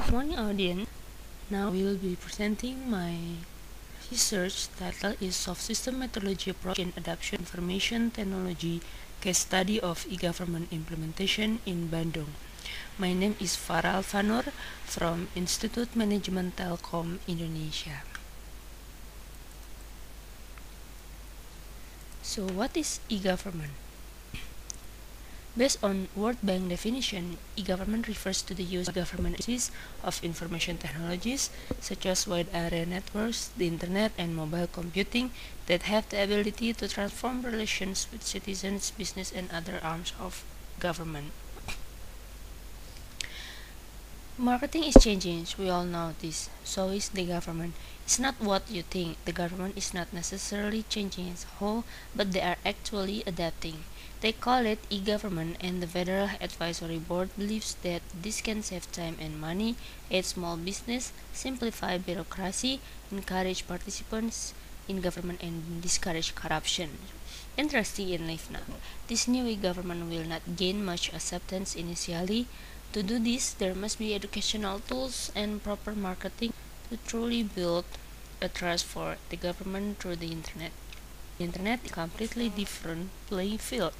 Morning audience. Now we will be presenting my research title is Soft System Methodology Approach in Adoption Information Technology Case Study of E-Government Implementation in Bandung. My name is Farah Alfanur from Institute Management Telkom Indonesia. So what is e-government? Based on World Bank definition, e-government refers to the use of government of information technologies such as wide area networks, the internet, and mobile computing that have the ability to transform relations with citizens, business, and other arms of government. Marketing is changing, we all know this. So is the government. It's not what you think. The government is not necessarily changing as a whole, but they are actually adapting. They call it e-government, and the Federal Advisory Board believes that this can save time and money, aid small business, simplify bureaucracy, encourage participants in government, and discourage corruption. Interesting enough now, this new e-government will not gain much acceptance initially. To do this, there must be educational tools and proper marketing to truly build a trust for the government through the internet. The internet is a completely different playing field.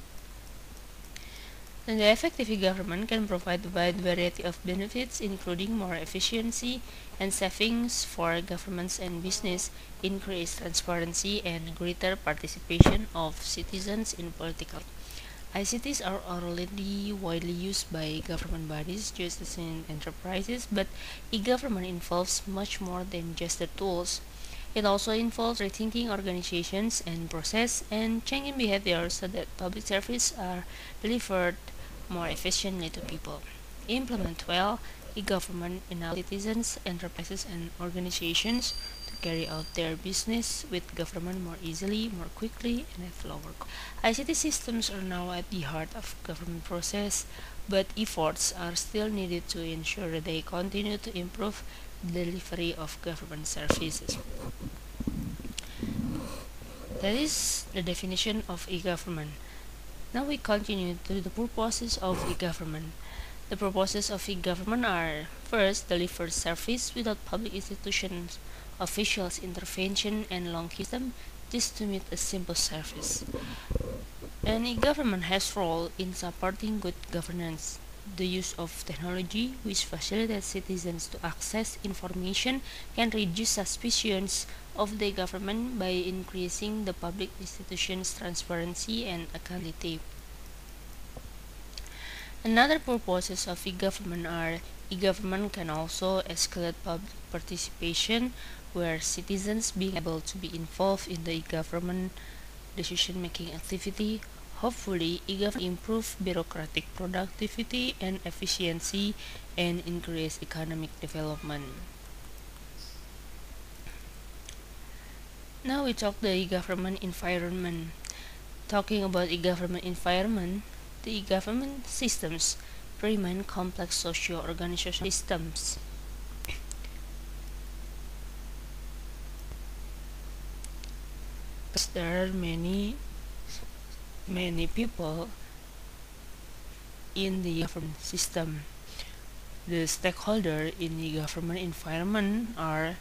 And the effective e-government can provide a wide variety of benefits, including more efficiency and savings for governments and business, increased transparency, and greater participation of citizens in political. ICTs are already widely used by government bodies, just as in enterprises, but e-government involves much more than just the tools. It also involves rethinking organizations and process and changing behavior so that public services are delivered more efficiently to people. Implement well, e-government allows citizens, enterprises, and organizations to carry out their business with government more easily, more quickly, and at lower cost. ICT systems are now at the heart of government process, but efforts are still needed to ensure they continue to improve the delivery of government services. That is the definition of e-government. Now we continue to the purposes of e-government. The purposes of e-government are: first, deliver service without public institutions, officials' intervention, and long system just to meet a simple service. And e-government has role in supporting good governance. The use of technology, which facilitates citizens to access information, can reduce suspicions of the government by increasing the public institutions' transparency and accountability. Another purposes of e-government are: e-government can also escalate public participation, where citizens being able to be involved in the e-government decision-making activity. Hopefully, e-government improve bureaucratic productivity and efficiency and increase economic development. Now we talk the e-government environment. Talking about e-government environment, the e-government systems remain complex socio-organizational systems. Because there are many people in the government system. The stakeholder in the government environment are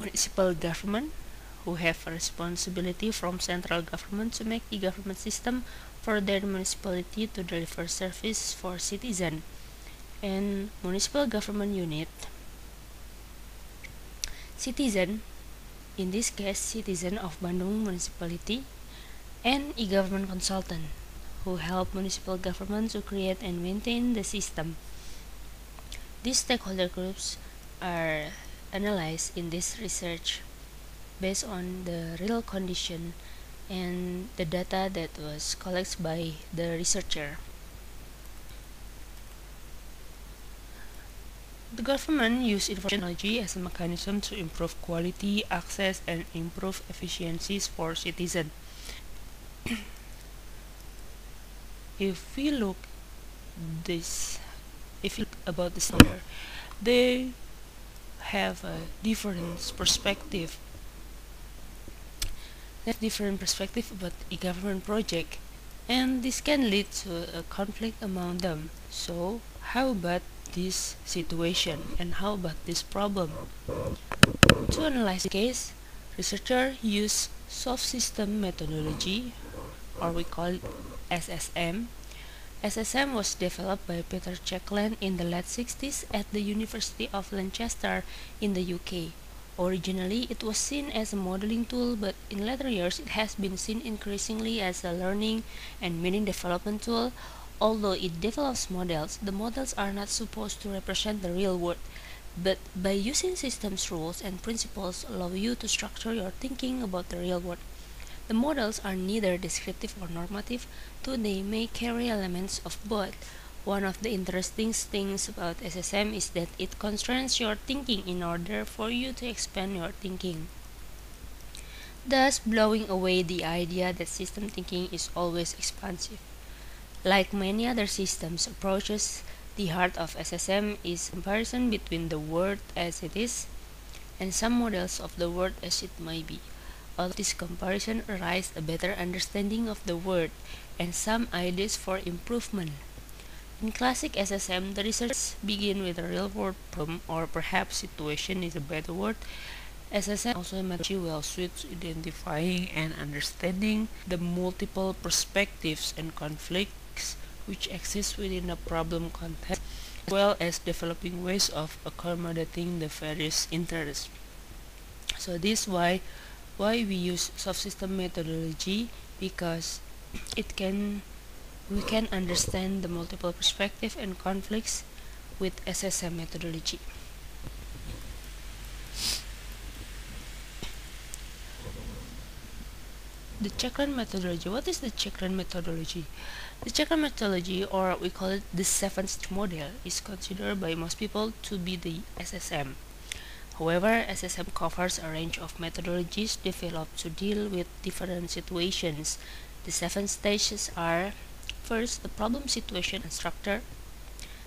municipal government, who have a responsibility from central government to make the government system for their municipality to deliver service for citizens, and municipal government unit. Citizen, in this case citizen of Bandung municipality, and e-government consultant, who help municipal government to create and maintain the system. These stakeholder groups are analyzed in this research based on the real condition and the data that was collected by the researcher. The government uses information technology as a mechanism to improve quality, access, and improve efficiencies for citizens. If we look about this here, they have a different perspective. About e-government project, and this can lead to a conflict among them. So how about this situation, and how about this problem? To analyze the case, researchers use soft system methodology, or we call it SSM. SSM was developed by Peter Checkland in the late 60s at the University of Lancaster in the UK. Originally, it was seen as a modeling tool, but in later years it has been seen increasingly as a learning and meaning development tool. Although it develops models, the models are not supposed to represent the real world, but by using systems rules and principles allow you to structure your thinking about the real world. The models are neither descriptive or normative, though they may carry elements of both. One of the interesting things about SSM is that it constrains your thinking in order for you to expand your thinking, thus blowing away the idea that system thinking is always expansive. Like many other systems approaches, the heart of SSM is comparison between the world as it is and some models of the world as it may be. Out of this comparison arise a better understanding of the world and some ideas for improvement. In classic SSM, the research begin with a real-world problem, or perhaps situation is a better word. SSM also methodology well suits identifying and understanding the multiple perspectives and conflicts which exist within a problem context, as well as developing ways of accommodating the various interests. So this is why we use soft system methodology, because we can understand the multiple perspective and conflicts with SSM methodology. The Checkland methodology. What is the Checkland methodology? The Checkland methodology, or we call it the 7-stage model, is considered by most people to be the SSM. However, SSM covers a range of methodologies developed to deal with different situations. The 7 stages are: first, the problem situation and structure;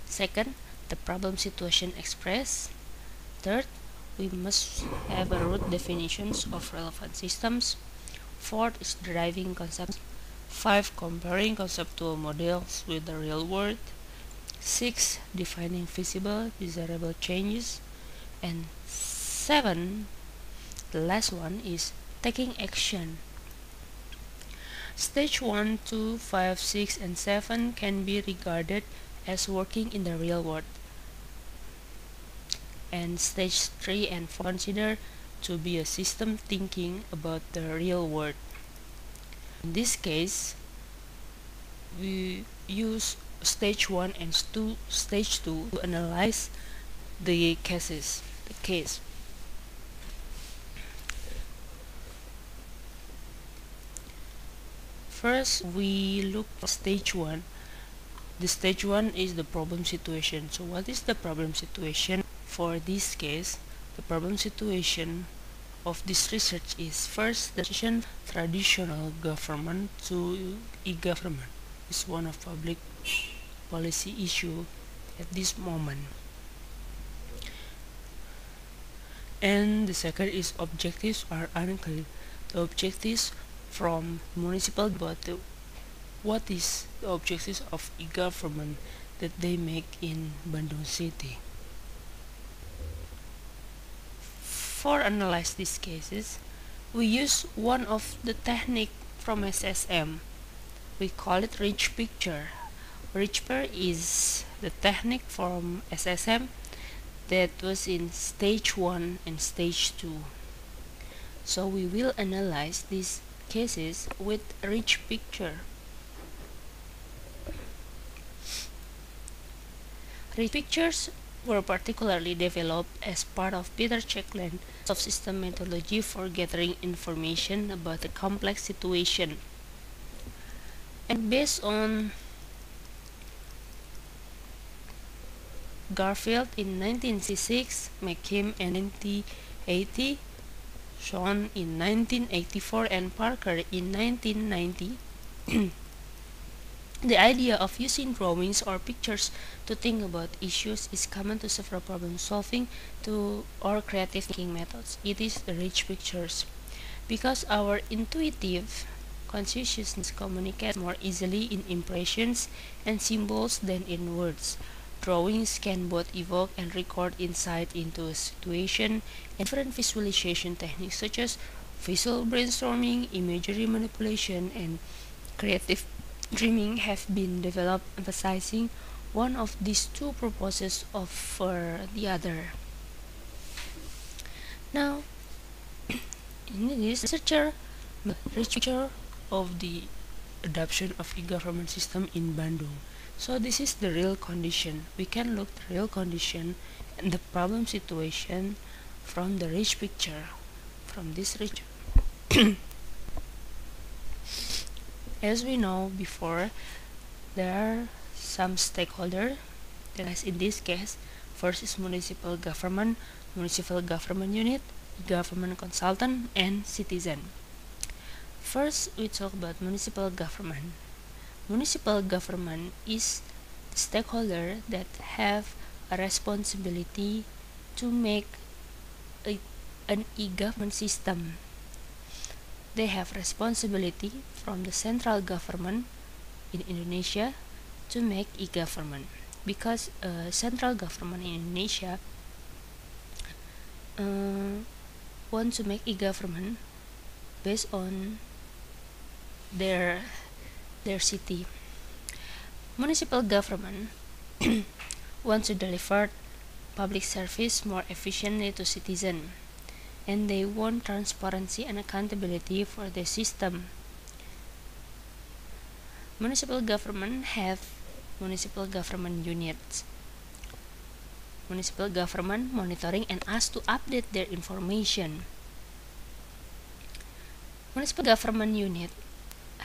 second, the problem situation expressed; third, we must have a root definitions of relevant systems; fourth is deriving concepts; 5, comparing conceptual models with the real world; 6, defining feasible, desirable changes; and 7, the last one, is taking action. Stage 1, 2, 5, 6, and 7 can be regarded as working in the real world, and stage 3 and 4 considered to be a system thinking about the real world. In this case, we use stage 1 and stage 2 to analyze the case. First, we look at stage 1. The stage 1 is the problem situation. So what is the problem situation? For this case, the problem situation of this research is, first, the transition from traditional government to e-government is one of public policy issue at this moment. And the second is objectives are unclear. The objectives from municipal, but what is the objectives of e-government that they make in Bandung City? For analyze these cases, we use one of the technique from SSM. We call it rich picture. Rich picture is the technique from SSM that was in stage 1 and stage 2. So we will analyze these cases with rich picture. Rich pictures were particularly developed as part of Peter Checkland's soft system methodology for gathering information about a complex situation. And based on Garfield in 1966, McKim in 1980, Sean in 1984, and Parker in 1990, the idea of using drawings or pictures to think about issues is common to several problem solving or creative thinking methods. It is the rich pictures. Because our intuitive consciousness communicates more easily in impressions and symbols than in words. Drawings can both evoke and record insight into a situation, and different visualization techniques such as visual brainstorming, imagery manipulation, and creative dreaming have been developed, emphasizing one of these two purposes over the other. Now, in this researcher, the picture of the adoption of e-government system in Bandung. So this is the real condition. We can look the real condition and the problem situation from the rich picture, from this rich. As we know before, there are some stakeholders. As in this case, first is municipal government unit, government consultant, and citizen. First, we talk about municipal government. Municipal government is the stakeholder that have a responsibility to make an e-government system. They have responsibility from the central government in Indonesia to make e-government, because central government in Indonesia want to make e-government based on their city. Municipal government want to deliver public service more efficiently to citizens, and they want transparency and accountability for the system. Municipal government have municipal government units. Municipal government monitoring and asked to update their information. Municipal government unit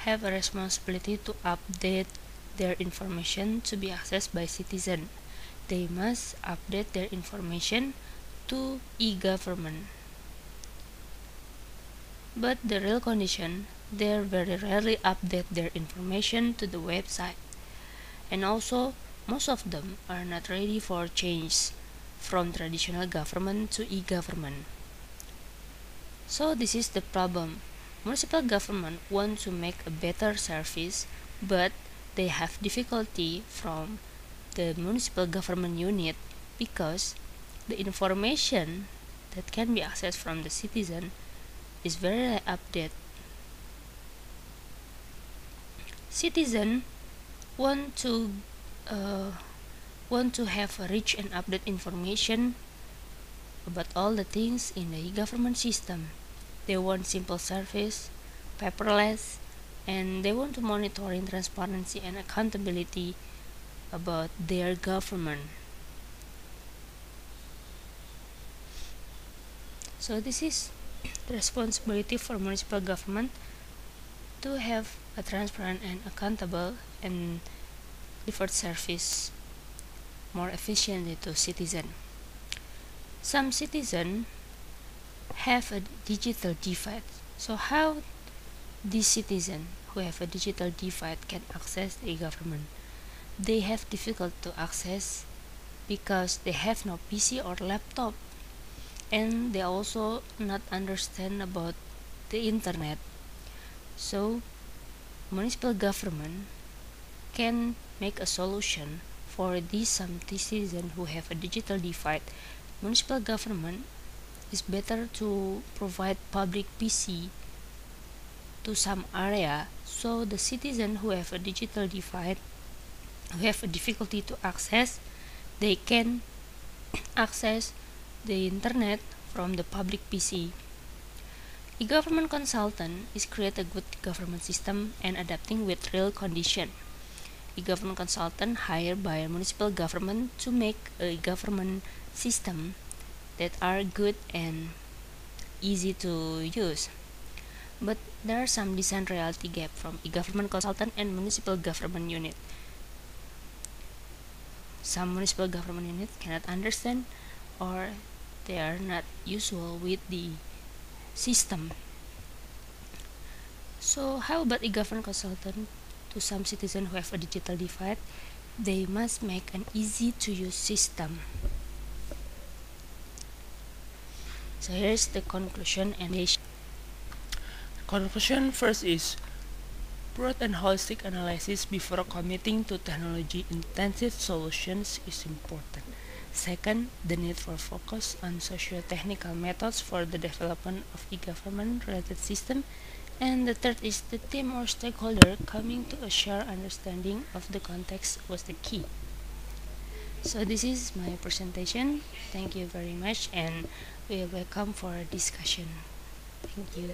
have a responsibility to update their information to be accessed by citizens. They must update their information to e-government. But the real condition, they very rarely update their information to the website. And also, most of them are not ready for change from traditional government to e-government. So this is the problem. Municipal government want to make a better service, but they have difficulty from the municipal government unit because the information that can be accessed from the citizen is very updated. Citizen want to have a rich and updated information about all the things in the e-government system. They want simple service, paperless, and they want to monitoring transparency and accountability about their government. So this is the responsibility for municipal government to have a transparent and accountable and delivered service more efficiently to citizens. Some citizens have a digital divide. So how these citizens who have a digital divide can access the e-government? They have difficult to access because they have no PC or laptop, and they also not understand about the internet. So municipal government can make a solution for these some citizens who have a digital divide. Municipal government is better to provide public PC to some area, so the citizens who have a digital divide, who have a difficulty to access, they can access the internet from the public PC. E-government consultant is create a good government system and adapting with real condition. E-government consultant hired by a municipal government to make a government system that are good and easy to use. But there are some design reality gap from e-government consultant and municipal government unit. Some municipal government units cannot understand, or they are not usual with the system. So how about e-government consultant to some citizens who have a digital divide? They must make an easy to use system. So here's the conclusion and conclusion. First is Broad and holistic analysis before committing to technology-intensive solutions is important. Second, the need for focus on socio-technical methods for the development of e-government-related system. And the third is the team or stakeholder coming to a shared understanding of the context was the key. So this is my presentation. Thank you very much, and we are welcome for a discussion. Thank you.